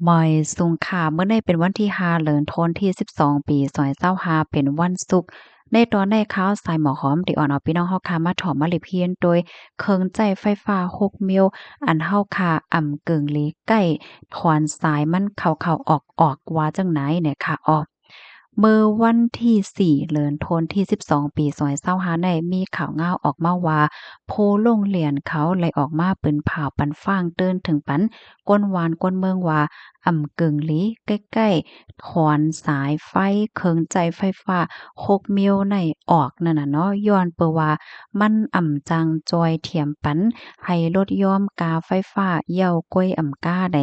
มอยสุงค่ะเมื่อในเป็นวันที่5เดือนธันวาคมที่12ปี2025เป็นวันศุกร์ในตอนได้ข่าวสายหมอหอมที่อ่อนเอาพี่น้องเฮาค่ะมาถอมมาลิเพียนโดยเครื่องใจไฟฟ้า6มิลอันเฮาค่ะเกิงหลีใกล้ถอนสายมันเข้าๆออกๆว่าจังไหนเนี่ยค่ะเมื่อวันที่4เดือนธันวาคมที่12ปี2025ได้มีข่าวง่าวออกมาว่าโพโรงเรียนเขาไล่ออกมาปืนผ่าวปันฟ้างเติ้นถึงปันก้นวานก้นเมืองว่า เกิงหลีใกล้ๆถอนสายไฟเคิงใจไฟฟ้า6มิลในออกนั่นน่ะเนาะย้อนเปนว่ามันจังจอยเทียมปันให้ลดย้อมกาไฟฟ้าเหี่ยวก้วยก้าได้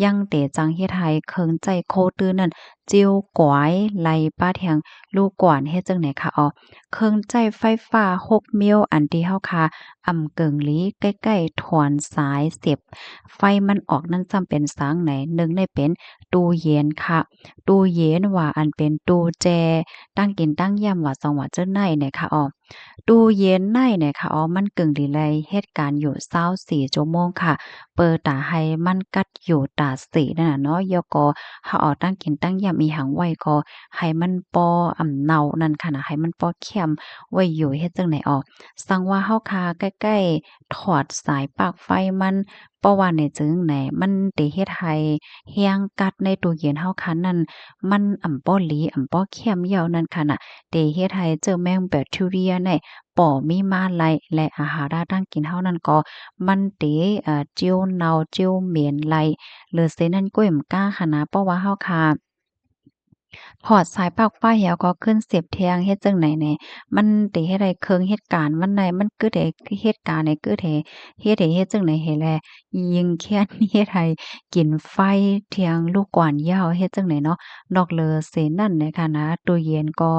ยังเตจังเฮ็ดให้เคิงใจโคตื้อนั่นจิ้วก๋วยไหลป้าแทงลูกกวนเฮ็ดจังไหนคะเครื่องใจไฟฟ้า6มิลอันที่เฮาค่ะเกิงหลีใกล้ๆถอนสายเสียบ ไฟมันออกนั่นจำเป็นสางไหนหนึ่งในเป็นตู้เย็นค่ะตู้เย็นว่าอันเป็นตู้แจตั้งกินตั้งยามว่าสองว่าเจ้าในเนี่ยค่ะตู้เย็นในเนี่ยค่ะมันกึ่งดีเลยเหตุการณ์อยู่24ชั่วโมงค่ะเปิดตาให้มันกัดอยู่ตาสีนั่นน่ะเนาะยก็เฮาเอาตั้งกินตั้งยามอีหังไว้ก็ให้มันปอเนานั่นค่ะนะให้มันปอแค้มไว้อยู่เฮ็ดจังไหนสังว่าเฮาคาใกล้ๆถอดสายปลั๊กไฟมันเพราะว่าเนี่ยจึงไหนมันได้เฮ็ดให้แรงกัดในตู้เย็นเฮาคันนั้นมันบ่หลีบ่แค้มยาวนั่นค่ะน่ะได้เฮ็ดให้เจอแมงแบคทีเรียในป่อมีมาไล่และอาหาราการกินเฮานั้นก็มันเตเจียวเน่าเจียวเหม็นไล่หรือเซนั้นก้วยมก้าค่ะนะเพราะว่าเฮาค่ะ ถอดสายปลั๊กไฟแล้วก็ขึ้นเสียบแทงเฮ็ดจั่งใดแหน่มันได้เฮ็ดให้เครื่องเหตุการณ์มันได้มันเกิดให้เหตุการณ์เนี่ยเกิดให้เฮ็ดจั่งใดให้แลยิงแค้นเฮ็ดให้กินไฟเที่ยงลูกกว้านยาวเฮ็ดจั่งใดเนาะนอกเหลือเสียนั้นนะคะนะตู้เย็นก็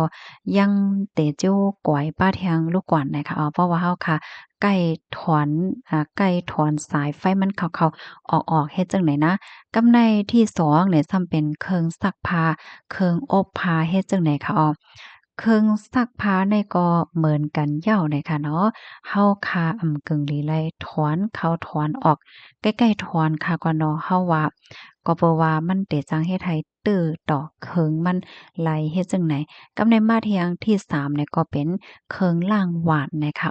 ยังเตจู้ก๋วยป้าเที่ยงลูกกว้านนะคะเพราะว่าเฮาค่ะใกล้ถอนใกล้ถอนสายไฟมันเข้าๆออกๆเฮ็ดจั่งใดนะกำไนที่2เนี่ยซ้ำเป็นเครื่องซักผ้า เครื่องอบผ้าเฮ็ดจั่งใดคะเครื่องซักผ้านี่ก็เหมือนกันเหย้าเนี่ยค่ะเนาะเฮาคากึ่งลีไลถอนเข้าถอนออกใกล้ๆถอนค่ะก็เนาะเฮาว่าก็เพราะว่ามันเตจังเฮ็ดให้ตื้อต่อเคิงมันไหลเฮ็ดจั่งใดกับในมาเที่ยงที่3เนี่ยก็เป็นเครื่องล้างหวานนะคะ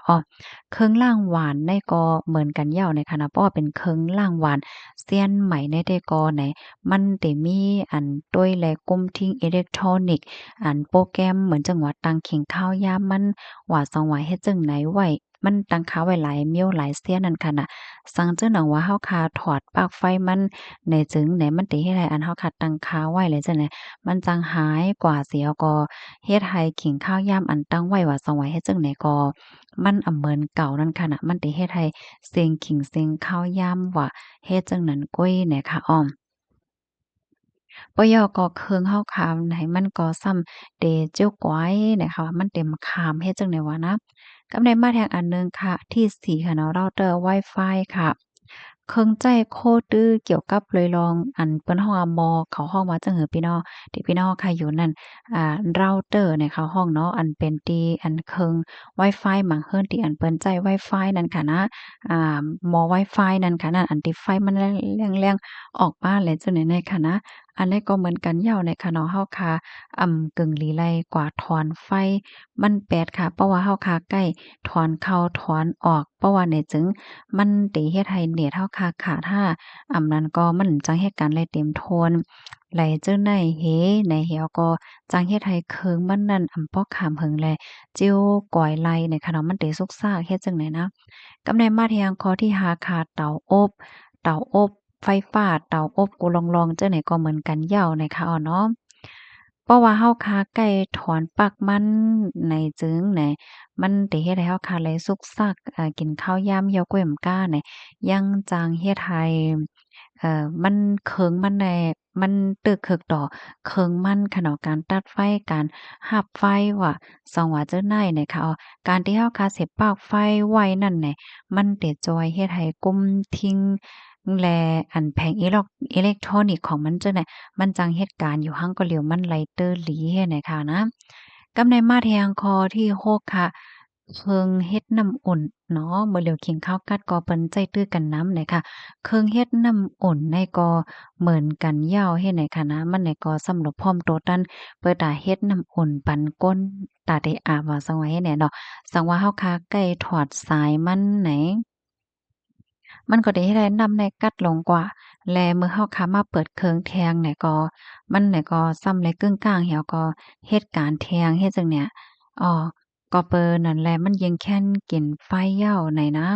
เครื่องล้างหวานนี่ก็เหมือนกันเหย้าเนี่ยค่ะนะเพราะว่าเป็นเครื่องล้างหวานเซียนใหม่ในแต่ก่อไหน มันได้มีต้วยแลกมทิ้งอิเล็กทรอนิกส์โปรแกรมเหมือนจังหวะตังเข่งข้าวยามมันว่าสังว่าเฮ็ดจั่งไหนไว้มันตั้งค่าไว้หลายเมียวหลายเสียนั่นค่ะน่ะสังจังหนังว่าเฮาคาถอดปลั๊กไฟมันในจึงไหนมันติเฮ็ดให้เฮาคาตั้งค่าไว้เลยจังได๋มันจังหายกว่าเสียก็เฮ็ดให้ขิงข้าวยามตั้งไว้ว่าสังว่าเฮ็ดจั่งใดก็มันเหมือนเก่านั่นค่ะน่ะมันติเฮ็ดให้เซ็งขิงเซ็งข้าวยามว่าเฮ็ดจั่งนั้นก้อยแหน่ค่ะบ่ย่อก็เคิงเฮาขามให้มันก็ซ้ำเตเจ้ากวยนะคะว่ามันเต็มขามเฮ็ดจั่งใดวะนะกับในมาแทงอันหนึ่งค่ะที่4ค่ะเนาะเราเตอร์วายฟายค่ะเครื่องใจโคตื้อเกี่ยวกับเลยลองเปิ้นฮ้องว่ามอเขาฮ้องว่าจั่งหือพี่น้องที่พี่น้องใครอยู่นั่นเราเตอร์เนี่ยเขาฮ้องเนาะเป็นที่เครื่องวายฟายหมังเฮิรนที่เปิ้นใจวายฟายนั่นค่ะนะอ่ามอวายฟายนั่นค่ะนั่นที่ไฟมันแรงๆออกมาแล้วจั่งใดเนี่ยค่ะนะ อันนี้ก็เหมือนกันเหย้าในคะเนาะเฮาคากึ่งลี้ไลกว่าถอนไฟมันแปดค่ะเพราะว่าเฮาคาใกล้ถอนเข้าถอนออกเพราะว่าเนี่ยจึงมันติเฮ็ดให้เน็ตเฮาคาขาดถ้านั้นก็มันจังเฮ็ดการไลเต็มโทนไหลเจ้อในเฮในเหี่ยวก็จังเฮ็ดให้เคิงมันนั่นปอกขามหึงแลจิ้วก่อยไหลในคะเนาะมันติสุกซากเฮ็ดจังไดนะ กำในมาเทียงคอที่หาขาดเตาอบไฟฟ้าเตาอบกูลองๆเจ้าไหนก็เหมือนกันเหย้านะคะเนาะเพราะว่าเฮาคาไก่ถอนปลั๊กมันในจึงไหนมันติเฮ็ดให้เฮาคาเลยสุกซักกินข้าวยามเหี่ยวก้วยมก้าเนี่ยยังจางเฮ็ดให้มันเคิงมันแหน่มันตึกเคิกต่อเคิงมันค่ะเนาะการตัดไฟการหับไฟว่าสองว่าเจ้าไหนเนี่ยค่ะการที่เฮาคาเสียบปลั๊กไฟไว้นั่นแหน่ มันเตจอยเฮ็ดให้กุมทิ้งแลแผงอิเล็กทรอนิกส์ของมันจั่งใดมันจังเฮ็ดการอยู่หั้นก็เหลียวมันไหลเตอหลีหั้นน่ะค่ะนะกำในมาแทงคอที่6ค่ะ เคิงเฮ็ดน้ำอุ่นเนาะมื้อเหลียวขิงข้าวกัดก็เปิ้นใจตื้อกันนำไหนค่ะเคิงเฮ็ดน้ำอุ่นในก็เหมือนกันยาวเฮ็ดไหนค่ะนะมันไหนก็สำหรับพร้อมโตตันเปิดตาเฮ็ดน้ำอุ่นปันก้นตาได้อาบว่าซังว่าเฮ็ดแหน่เนาะสังว่าเฮาคาใกล้ถอดสายมันไหน มันก็ได้เฮ็ดให้น้ำในกัดลงกว่าแลมื้อเฮาขามาเปิดเครื่องแทงเนี่ยก็มันเนี่ยก็ซ้ำในกึ่งกลางเหี่ยวก็เฮ็ดการแทงเฮ็ดจั่งเนี่ยอ้อก็เปิ้นนั่นแหละมันยังแค่นกินไฟเหย้าไหนนะ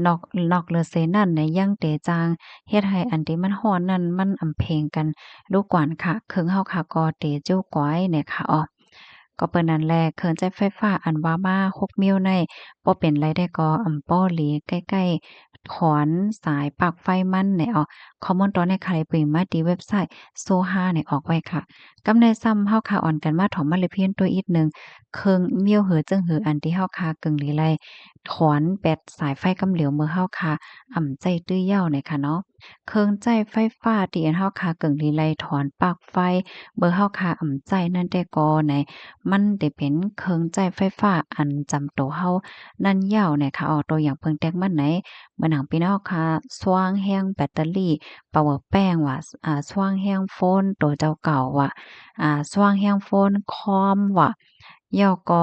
นอกเหลือเสียนั่นเนี่ยยังเตจางเฮ็ดให้อันที่มันร้อนนั้นมันอำเพงกันลูกกวนค่ะเครื่องเฮาค่ะก็เตจิ้วก้อยเนี่ยค่ะอ้อก็เปิ้นนั่นแหละเครื่องใช้ไฟฟ้าอันว่ามา6นิ้วในบ่เป็นไรได้ก็ป้อหลีใกล้ๆถอนสายปลั๊กไฟมันเนี่ยออกข้อมูลตอนในใครปริมาที่เว็บไซต์โซฮาเนี่ยออกไว้ค่ะกำในซ้ำเฮาค่ะอ่อนกันมาถอมมาเลยเพียนตัวอีกหนึ่งเครื่องมิ้วเหอจึงหืออันที่เฮาค่ะกึ่งหลีไลถอนแบตสายไฟกำเหลียวเมื่อเฮาค่ะใจตื้อเย้าเนี่ยค่ะเนาะเครื่องใจไฟฟ้าที่อันเฮาค่ะกึ่งหลีไลถอนปลั๊กไฟเบอร์เฮาค่ะใจนั่นแต่ก็ไหนมันได้เป็นเครื่องใจไฟฟ้าอันจำโตเฮานั่นยาวเนี่ยค่ะตัวอย่างเพิ่งแต่งมาไหนเมื่อหนังพี่น้องค่ะสว่างแรงแบตเตอรี่พาวเวอร์แป้งว่าสว่างแรงโฟนตัวเจ้าเก่าว่าสว่างแรงโฟนคอมว่าแล้วก็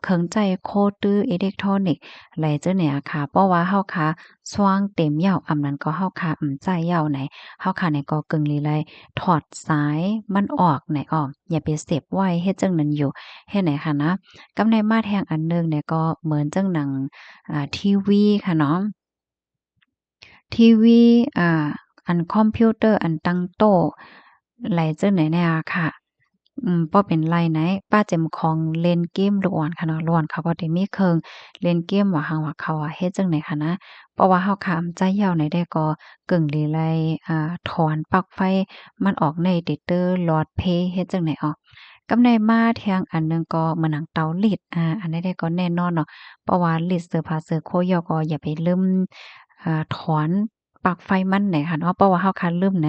เครื่องใจโคตื้ออิเล็กทรอนิกส์ไหลจังเนี่ยค่ะเพราะว่าเฮาค่ะสว่างเต็มยาวอำนั้นก็เฮาค่ะใจยาวไหนเฮาค่ะเนี่ยก็กึ่งลีไลถอดสายมันออกไหนออกอย่าไปเสพไว้เฮ็ดจังนั้นอยู่เฮ็ดไหนค่ะนะกับในมาแทงอันหนึ่งเนี่ยก็เหมือนจังหนังทีวีค่ะเนาะ ทีวีอ่าอันคอมพิวเตอร์อันตั้งโต๊ะไหลเจั่งไหนแน่อะค่ะบ่เป็นไรไหนป้าแจ่มของเล่นเกมลูกอ่อนค่ะเนาะลูกอ่อนเขาก็ได้มีเครื่องเล่นเกมว่าหั้นว่าเขาอะเฮ็ดจั่งใดค่ะนะเพราะว่าเฮาค้ำใจยาวไหนได้ก็กึ่งหลีไลถอนปลั๊กไฟมันออกในติเตอร์หลอดเพเฮ็ดจั่งใดออกกับในมาแทงอันหนึ่งก็เหมือนหนังเตารีดอันนี้ได้ก็แน่นอนเนาะเพราะว่ารีดเสื้อผ้าเสื้อโคย้อก็อย่าไปลืมถอนปลั๊กไฟมันไหนค่ะเนาะเพราะว่าเฮาคันลืมไหน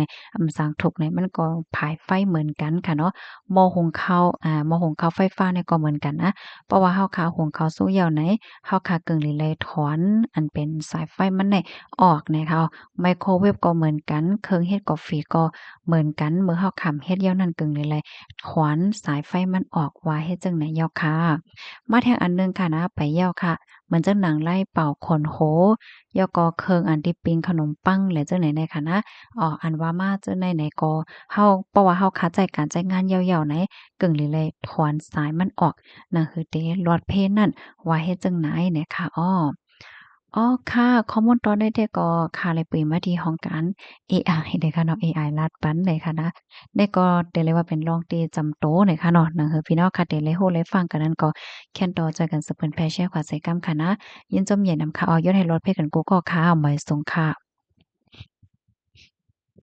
สร้างทุกข์เนี่ยมันก็ผายไฟเหมือนกันค่ะเนาะหม้อหุงข้าวหม้อหุงข้าวไฟฟ้าเนี่ยก็เหมือนกันนะเพราะว่าเฮาค่ะหุงข้าวสู้เหย้าไหนเฮาค่ะกึ่งหลีเลยถอนอันเป็นสายไฟมันเนี่ยออกนะคะไมโครเวฟก็เหมือนกันเครื่องเฮ็ดกาแฟก็เหมือนกันเมื่อเฮาขำเฮ็ดเหย้านั้นกึ่งหลีเลยถอนสายไฟมันออกว่าเฮ็ดจั่งใดเหย้าค่ะมาแทงอันหนึ่งค่ะนะไปเหย้าค่ะเหมือนจังหนังไล่เป่าขนโห ยอก็เคิงอันที่ปิ้งขนมปังและจังไหนๆค่ะนะอันว่ามาจังไหนๆก็เฮาเพราะว่าเฮาคาใจการใจงานยาวๆไหนกึ่งเลยเลยถอนสายมันออกนั่นคือเตลอดเพลนั่นว่าเฮ็ดจังไหนเนี่ยค่ะค่ะข้อมูลตอนนี้เด็กก็ค่ะเลยปืนมาที่ห้องการเอไอเด้อค่ะเนาะเอไอลาดปันเลยค่ะนะได้ก็ได้เลยว่าเป็นรองตีจำโตเลยค่ะเนาะนั่นคือพี่น้องค่ะได้เลยฮู้เลยฟังกันนั้นก็แค่นต่อใจกันสืบเพิ่นแพ่แชร์ขวาใส่กำค่ะนะยินจมเย็นนำค่ะย้อนให้รถเพ่กันกูก็ค่ะหมายสงค่ะ